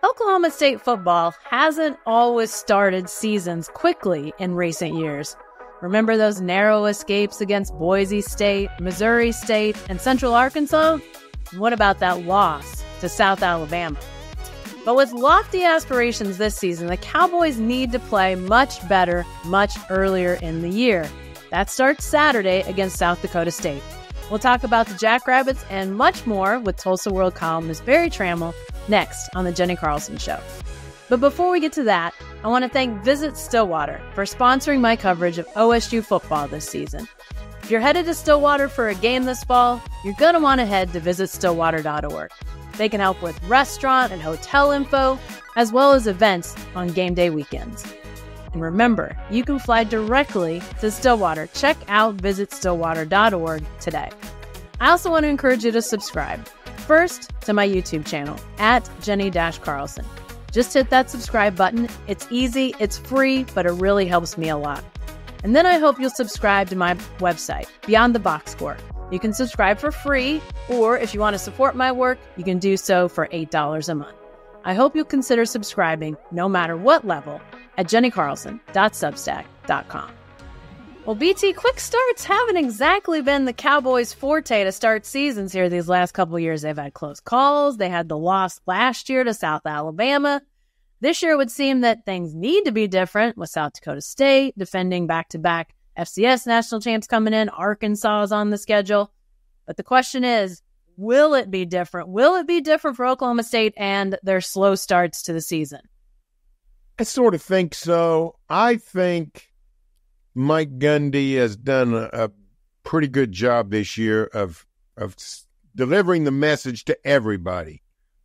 Oklahoma State football hasn't always started seasons quickly in recent years. Remember those narrow escapes against Boise State, Missouri State, and Central Arkansas? And what about that loss to South Alabama? But with lofty aspirations this season, the Cowboys need to play much better, much earlier in the year. That starts Saturday against South Dakota State. We'll talk about the Jackrabbits and much more with Tulsa World columnist Berry Tramel next on the Jenni Carlson Show. But before we get to that, I want to thank Visit Stillwater for sponsoring my coverage of OSU football this season. If you're headed to Stillwater for a game this fall, you're going to want to head to visitstillwater.org. They can help with restaurant and hotel info, as well as events on game day weekends. And remember, you can fly directly to Stillwater. Check out visitstillwater.org today. I also want to encourage you to subscribe. First, to my YouTube channel, at Jenni-Carlson. Just hit that subscribe button. It's easy, it's free, but it really helps me a lot. And then I hope you'll subscribe to my website, Beyond the Box Score. You can subscribe for free, or if you want to support my work, you can do so for $8 a month. I hope you'll consider subscribing, no matter what level, at jennicarlson.substack.com. Well, BT, quick starts haven't exactly been the Cowboys' forte to start seasons here these last couple of years. They've had close calls. They had the loss last year to South Alabama. This year it would seem that things need to be different with South Dakota State defending back-to-back FCS national champs coming in. Arkansas is on the schedule. But the question is, will it be different? Will it be different for Oklahoma State and their slow starts to the season? I sort of think so. I think Mike Gundy has done a pretty good job this year of delivering the message to everybody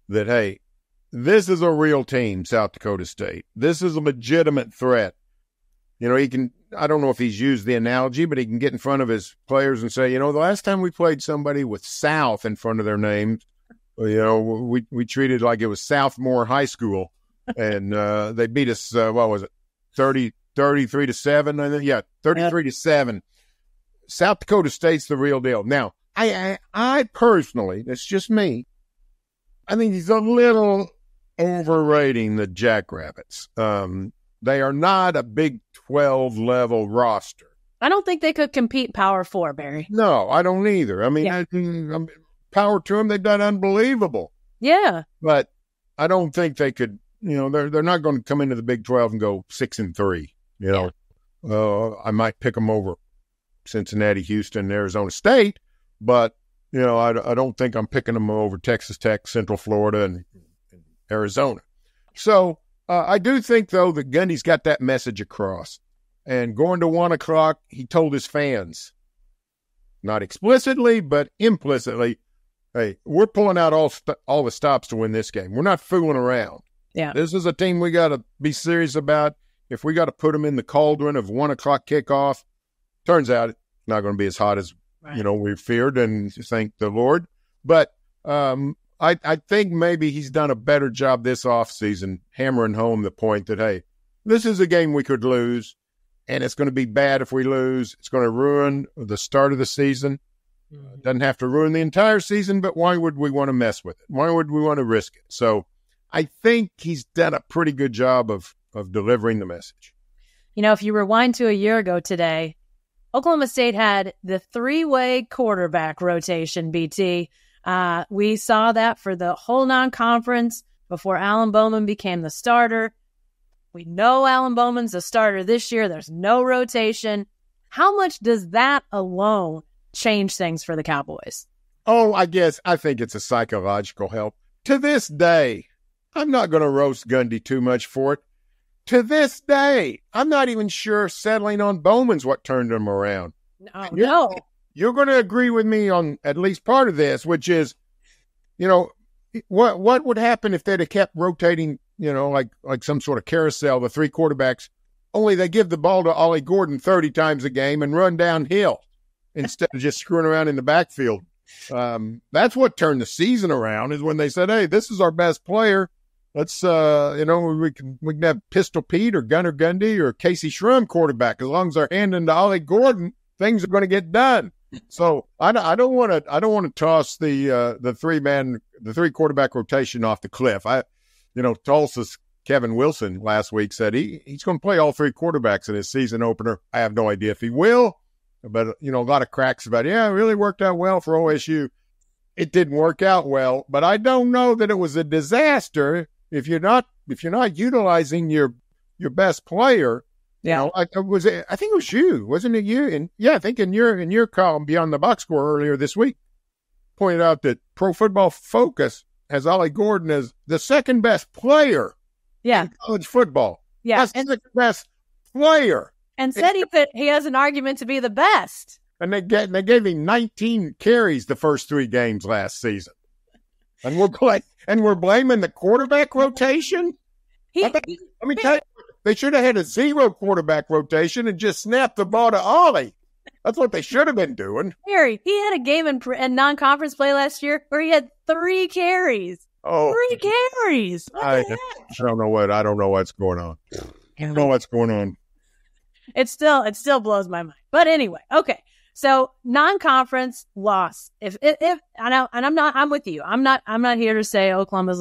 that, hey, this is a real team, South Dakota State. This is a legitimate threat. You know, I don't know if he's used the analogy, but he can get in front of his players and say, you know, the last time we played somebody with South in front of their names, you know, we treated like it was Southmore High School, and they beat us, what was it, 33-7, I think? Yeah, 33-7. South Dakota State's the real deal. Now, I personally, it's just me, I think he's a little overrating the Jackrabbits. They are not a Big 12 level roster. I don't think they could compete Power 4, Barry. No, I don't either. I mean, power to them. They've done unbelievable. Yeah. But I don't think they could, you know, they're not going to come into the Big 12 and go 6-3. You know, I might pick them over Cincinnati, Houston, Arizona State, but, you know, I don't think I'm picking them over Texas Tech, Central Florida, and Arizona. So I do think, though, that Gundy's got that message across. And going to 1 o'clock, he told his fans, not explicitly, but implicitly, hey, we're pulling out all the stops to win this game. We're not fooling around. Yeah. This is a team we got to be serious about. If we got to put them in the cauldron of 1 o'clock kickoff, turns out it's not going to be as hot as, you know, we feared, and thank the Lord. But I think maybe he's done a better job this offseason hammering home the point that, hey, this is a game we could lose, and it's going to be bad if we lose. It's going to ruin the start of the season. It doesn't have to ruin the entire season, but why would we want to mess with it? Why would we want to risk it? So I think he's done a pretty good job of delivering the message. You know, if you rewind to a year ago today, Oklahoma State had the three-way quarterback rotation, BT. We saw that for the whole non-conference before Alan Bowman became the starter. We know Alan Bowman's the starter this year. There's no rotation. How much does that alone change things for the Cowboys? Oh, I think it's a psychological help. To this day, I'm not going to roast Gundy too much for it. To this day, I'm not even sure settling on Bowman's what turned him around. No. You're going to agree with me on at least part of this, which is, you know, what would happen if they'd have kept rotating, you know, like some sort of carousel, the three quarterbacks, only they give the ball to Ollie Gordon 30 times a game and run downhill instead of just screwing around in the backfield. That's what turned the season around, is when they said, hey, this is our best player. Let's, you know, we can have Pistol Pete or Gunner Gundy or Casey Shrum quarterback. As long as they're handing to Ollie Gordon, things are going to get done. So I don't want to toss the three quarterback rotation off the cliff. Tulsa's Kevin Wilson last week said he's going to play all three quarterbacks in his season opener. I have no idea if he will, but, a lot of cracks about, it really worked out well for OSU. It didn't work out well, but I don't know that it was a disaster if you're not utilizing your best player. Yeah. I think it was you, wasn't it you? And I think in your column Beyond the Box Score earlier this week pointed out that Pro Football Focus has Ollie Gordon as the second best player in college football. Yeah. That's the best player. And said he has an argument to be the best. And they gave him 19 carries the first 3 games last season. And we're blaming the quarterback rotation? Let me tell you, they should have had a 0 quarterback rotation and just snapped the ball to Ollie. That's what they should have been doing. Harry, he had a game in non-conference play last year where he had 3 carries. Oh, 3 carries. I don't know what's going on. I don't know what's going on. It still blows my mind. But anyway, okay. So non-conference loss. If I know, and I'm with you. I'm not here to say Oklahoma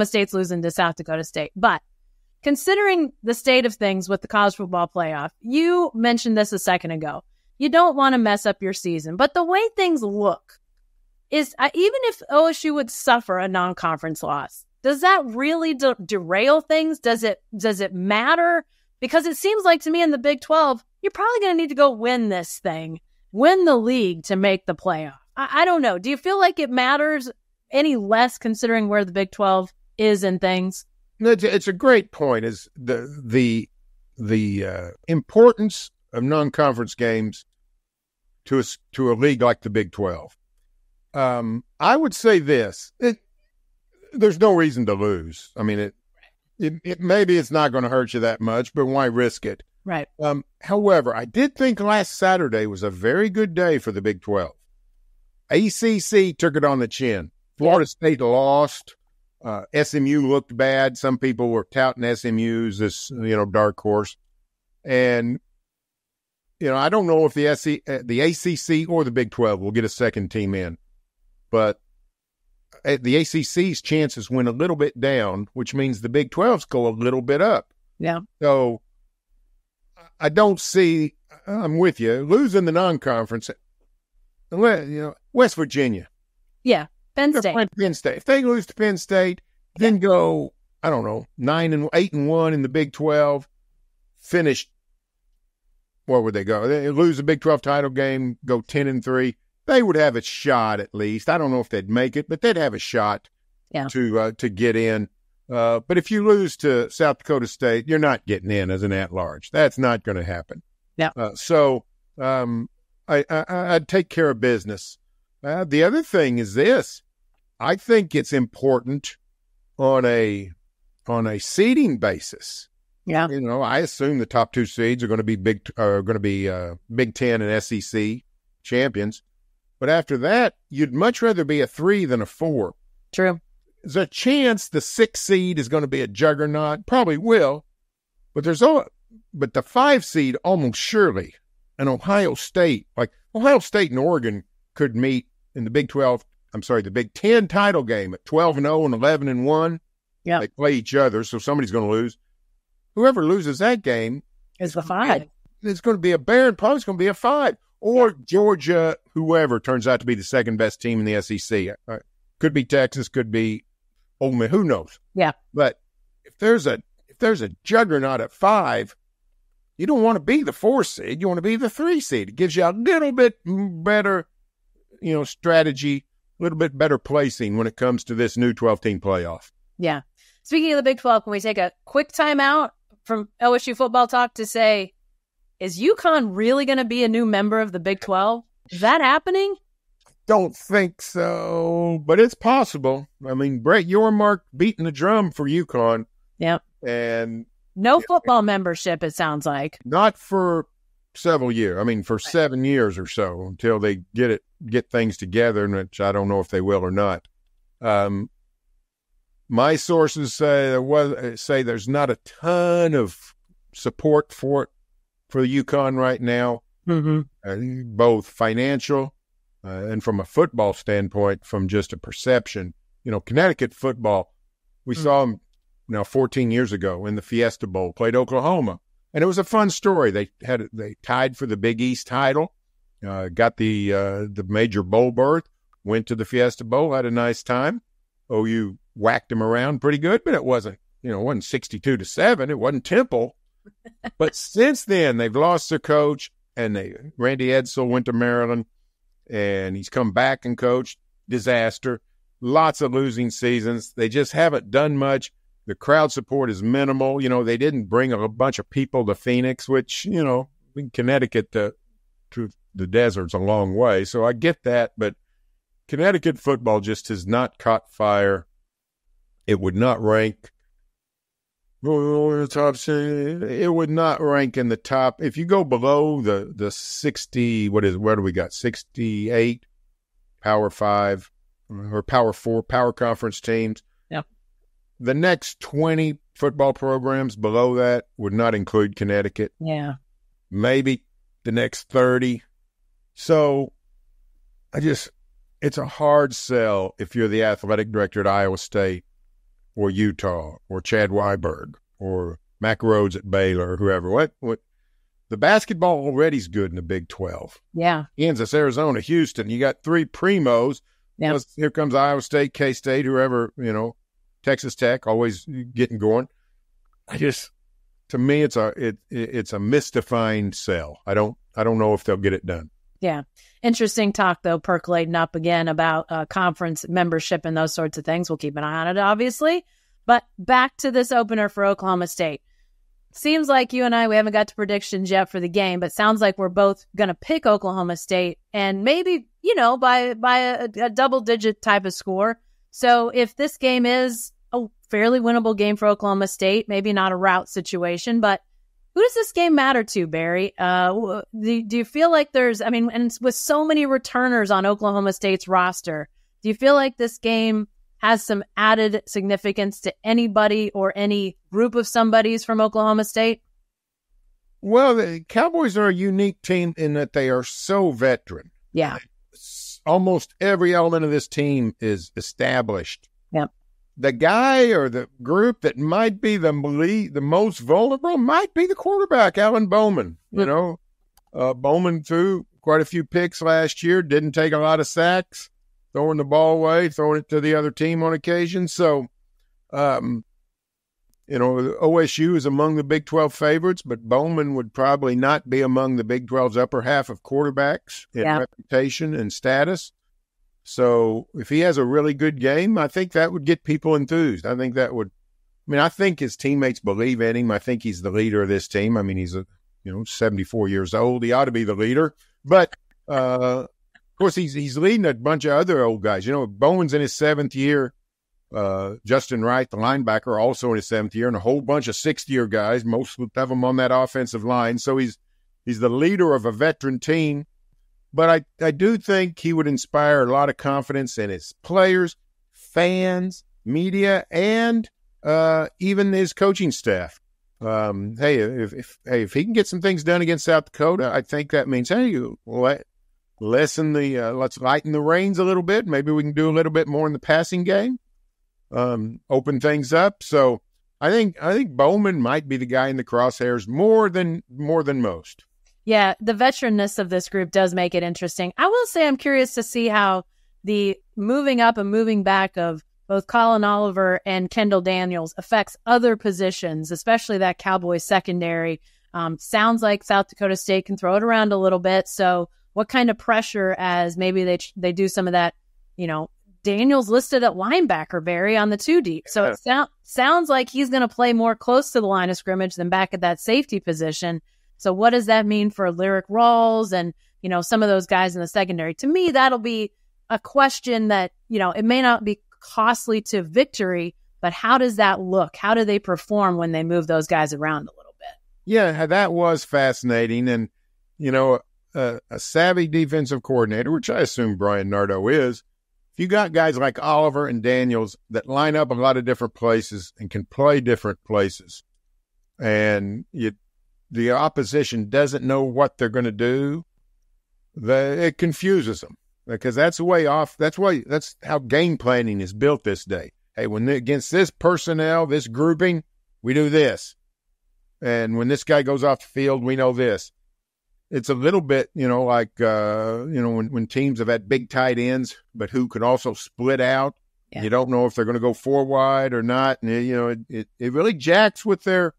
State's losing to South Dakota State. But considering the state of things with the college football playoff, you mentioned this a second ago. You don't want to mess up your season. But the way things look is, even if OSU would suffer a non-conference loss, does that really derail things? Does it matter? Because it seems like to me in the Big 12, you're probably going to need to go win this thing, win the league to make the playoff. I don't know. Do you feel like it matters any less considering where the Big 12 is in things? No, it's a great point. Is the importance of non-conference games to a league like the Big 12. I would say this: there's no reason to lose. I mean, it maybe it's not going to hurt you that much, but why risk it? Right. However, I did think last Saturday was a very good day for the Big 12. ACC took it on the chin. Florida State lost. SMU looked bad. Some people were touting SMU as this, dark horse. And, I don't know if the ACC or the Big 12 will get a second team in. But the ACC's chances went a little bit down, which means the Big 12's go a little bit up. Yeah. So I don't see, I'm with you, losing the non-conference. West Virginia. Yeah, Penn State. Penn State. If they lose to Penn State, then go, 8-1 in the Big 12, finish, where would they go? They lose the Big 12 title game, go 10-3. They would have a shot at least. I don't know if they'd make it, but they'd have a shot to get in. But if you lose to South Dakota State, you're not getting in as an at-large. That's not going to happen. Yeah. So I'd take care of business. The other thing is this: I think it's important on a seeding basis. Yeah. I assume the top 2 seeds are going to be Big Ten and SEC champions. But after that, you'd much rather be a 3 than a 4. True. There's a chance the 6th seed is going to be a juggernaut. Probably will. But the 5 seed almost surely. And Ohio State and Oregon could meet in the the Big 10 title game at 12-0 and 11-1. Yeah. They play each other, so somebody's going to lose. Whoever loses that game is the 5. It's going to be a bear, and probably it's going to be a 5. Or Georgia, whoever turns out to be the second best team in the SEC. Could be Texas, could be Ole Miss, who knows? Yeah. But if there's a juggernaut at 5, you don't want to be the 4 seed. You want to be the 3 seed. It gives you a little bit better, strategy, a little bit better placing when it comes to this new 12-team playoff. Yeah. Speaking of the Big 12, can we take a quick time out from LSU football talk to say, is UConn really going to be a new member of the Big 12? Is that happening? Don't think so, but it's possible. I mean, Brett Yormark beating the drum for UConn. Yep. And no football membership, it sounds like. Not for several years. I mean, for 7 years or so until they get things together, which I don't know if they will or not. My sources say there's not a ton of support for the UConn right now, both financial and from a football standpoint, from just a perception. Connecticut football, we saw them now 14 years ago in the Fiesta Bowl, played Oklahoma. And it was a fun story. They tied for the Big East title, got the major bowl berth, went to the Fiesta Bowl, had a nice time. OU whacked them around pretty good, but it wasn't 62-7. It wasn't Temple. But since then, they've lost their coach, and Randy Edsall went to Maryland, and he's come back and coached. Disaster. Lots of losing seasons. They just haven't done much. The crowd support is minimal. They didn't bring a bunch of people to Phoenix, which, in Connecticut to the desert's a long way. So I get that, but Connecticut football just has not caught fire. It would not rank in the top. It would not rank in the top. If you go below the 60, where do we got? 68 Power 5 or Power 4 power conference teams. Yeah. The next 20 football programs below that would not include Connecticut. Yeah. Maybe the next 30. So it's a hard sell if you're the athletic director at Iowa State or Utah or Chad Weiberg or Mack Rhodes at Baylor or whoever. What? The basketball already is good in the Big 12. Yeah. Kansas, Arizona, Houston. You got three primos. Yeah. Plus, here comes Iowa State, K-State, whoever, Texas Tech, always getting going. To me, it's a mystifying sell. I don't know if they'll get it done. Yeah. Interesting talk, though, percolating up again about conference membership and those sorts of things. We'll keep an eye on it, obviously. But back to this opener for Oklahoma State. Seems like you and we haven't got to predictions yet for the game, but sounds like we're both going to pick Oklahoma State and maybe, by a double-digit type of score. So if this game is a fairly winnable game for Oklahoma State, maybe not a rout situation, but who does this game matter to, Barry? Do you feel like and with so many returners on Oklahoma State's roster, do you feel like this game has some added significance to anybody or any group of somebodies from Oklahoma State? Well, the Cowboys are a unique team in that they are so veteran. Yeah. Almost every element of this team is established. Yep. The guy or the group that might be the most vulnerable might be the quarterback, Alan Bowman. Bowman threw quite a few picks last year, didn't take a lot of sacks, throwing the ball away, throwing it to the other team on occasion. So, OSU is among the Big 12 favorites, but Bowman would probably not be among the Big 12's upper half of quarterbacks in reputation and status. So if he has a really good game, I think that would get people enthused. I think his teammates believe in him. I think he's the leader of this team. I mean, he's 74 years old. He ought to be the leader. But, of course, he's leading a bunch of other old guys. Bowman's in his seventh year. Justin Wright, the linebacker, also in his seventh year, and a whole bunch of sixth-year guys, most of them on that offensive line. So he's the leader of a veteran team. But I do think he would inspire a lot of confidence in his players, fans, media, and even his coaching staff. If he can get some things done against South Dakota, I think that means, let's lighten the reins a little bit. Maybe we can do a little bit more in the passing game, open things up. So I think Bowman might be the guy in the crosshairs more than most. Yeah, the veteranness of this group does make it interesting. I will say I'm curious to see how the moving up and moving back of both Colin Oliver and Kendall Daniels affects other positions, especially that Cowboys secondary. Sounds like South Dakota State can throw it around a little bit. So what kind of pressure as maybe they do some of that, Daniels listed at linebacker, Barry, on the 2 deep. So it sounds like he's going to play more close to the line of scrimmage than back at that safety position. So what does that mean for Lyric Rawls and, some of those guys in the secondary? To me, that'll be a question that, it may not be costly to victory, but how does that look? How do they perform when they move those guys around a little bit? Yeah, that was fascinating. And, a savvy defensive coordinator, which I assume Brian Nardo is, if you got guys like Oliver and Daniels that line up a lot of different places and can play different places, and the opposition doesn't know what they're going to do, it confuses them because that's way off. That's how game planning is built this day. hey, against this personnel, this grouping, we do this. And when this guy goes off the field, we know this. It's a little bit, like, when teams have had big tight ends, but who can also split out. Yeah. You don't know if they're going to go 4 wide or not. And, it really jacks with their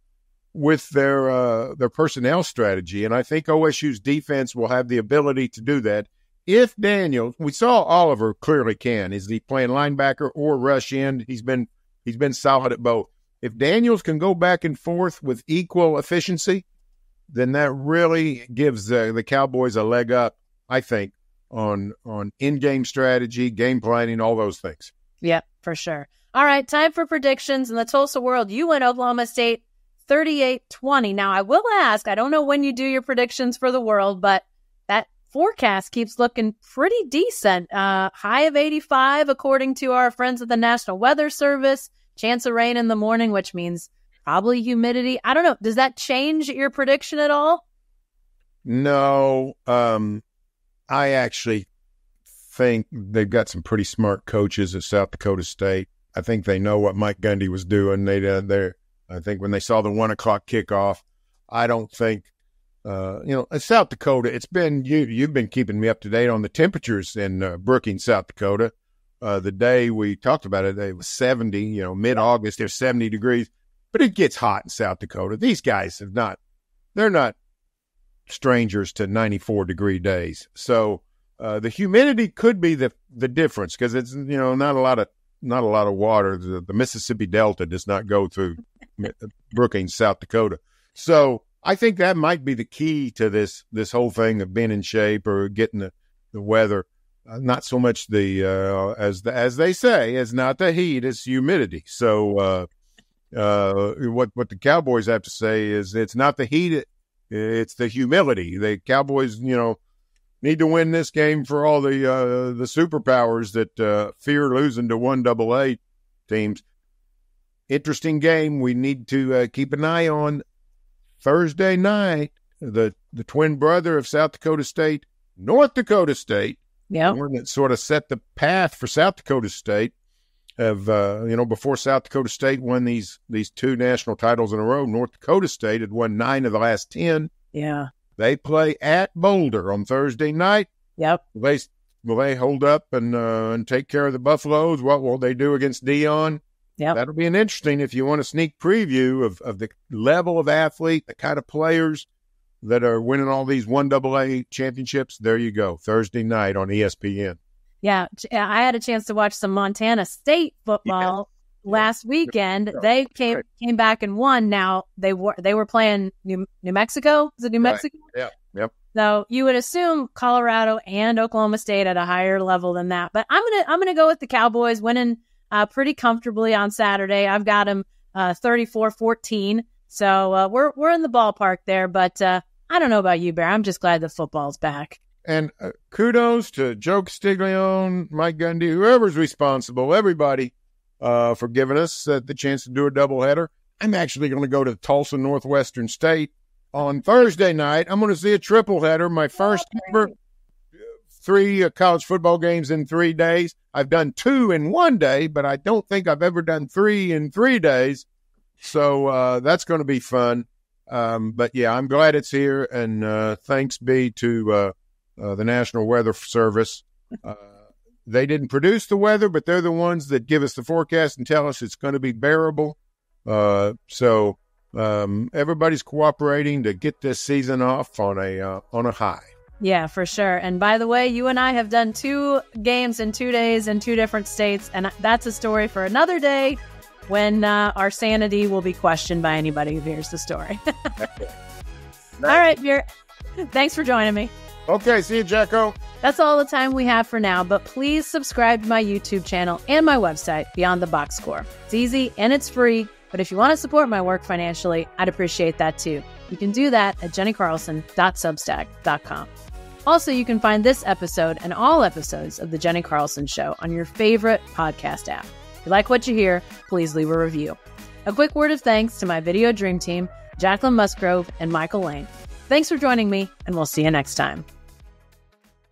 personnel strategy. And I think OSU's defense will have the ability to do that. If Daniels, we saw Oliver clearly can. Is he playing linebacker or rush end? He's been solid at both. If Daniels can go back and forth with equal efficiency, then that really gives the Cowboys a leg up, I think, on in-game strategy, game planning, all those things. Yep, for sure. All right, time for predictions. In the Tulsa World, you went Oklahoma State 38-20. Now, I will ask, I don't know when you do your predictions for the World, but that forecast keeps looking pretty decent. High of 85, according to our friends at the National Weather Service. Chance of rain in the morning, which means probably humidity. I don't know. Does that change your prediction at all? No. I actually think they've got some pretty smart coaches at South Dakota State. I think they know what Mike Gundy was doing. I think when they saw the 1:00 kickoff, I don't think, at South Dakota, it's been, you've been keeping me up to date on the temperatures in Brookings, South Dakota. The day we talked about it, it was 70, mid-August, there's 70 degrees. But it gets hot in South Dakota. These guys they're not strangers to 94-degree days. So the humidity could be the difference because it's, not a lot of water. The Mississippi Delta does not go through Brookings, South Dakota. So I think that might be the key to this whole thing of being in shape or getting the weather. Not so much as they say, it's not the heat, it's humidity. So what the Cowboys have to say is it's not the heat, it's the humility. The Cowboys, need to win this game for all the superpowers that fear losing to 1AA teams. Interesting game. We need to keep an eye on Thursday night. The twin brother of South Dakota State, North Dakota State. Yeah, one that sort of set the path for South Dakota State. Before South Dakota State won these 2 national titles in a row, North Dakota State had won 9 of the last 10. Yeah. They play at Boulder on Thursday night. Yep. Will they hold up and take care of the Buffaloes? What will they do against Dion? Yep. That'll be an interesting, if you want a sneak preview of the level of athlete, the kind of players that are winning all these 1AA championships. There you go. Thursday night on ESPN. Yeah, I had a chance to watch some Montana State football last weekend. They came back and won. Now they were playing New Mexico. Is it New Mexico? Yeah. Yep. So you would assume Colorado and Oklahoma State at a higher level than that. But I'm gonna go with the Cowboys winning pretty comfortably on Saturday. I've got them 34-14. So we're in the ballpark there. But I don't know about you, Bear. I'm just glad the football's back. And kudos to Joe Castiglione, Mike Gundy, whoever's responsible, everybody, for giving us the chance to do a doubleheader. I'm actually going to go to Tulsa Northwestern State on Thursday night. I'm going to see a tripleheader, my first ever 3 college football games in 3 days. I've done 2 in 1 day, but I don't think I've ever done 3 in 3 days. So that's going to be fun. But, yeah, I'm glad it's here, and thanks be to the National Weather Service. They didn't produce the weather, but they're the ones that give us the forecast and tell us it's going to be bearable. So everybody's cooperating to get this season off on a high. Yeah, for sure. And by the way, you and I have done 2 games in 2 days in 2 different states, and that's a story for another day when our sanity will be questioned by anybody who hears the story. All right, Beer. Thanks for joining me. Okay, see you, Jacko. That's all the time we have for now, but please subscribe to my YouTube channel and my website, Beyond the Box Score. It's easy and it's free, but if you want to support my work financially, I'd appreciate that too. You can do that at jennicarlson.substack.com. Also, you can find this episode and all episodes of The Jenni Carlson Show on your favorite podcast app. If you like what you hear, please leave a review. A quick word of thanks to my video dream team, Jacqueline Musgrove and Michael Lane. Thanks for joining me, and we'll see you next time.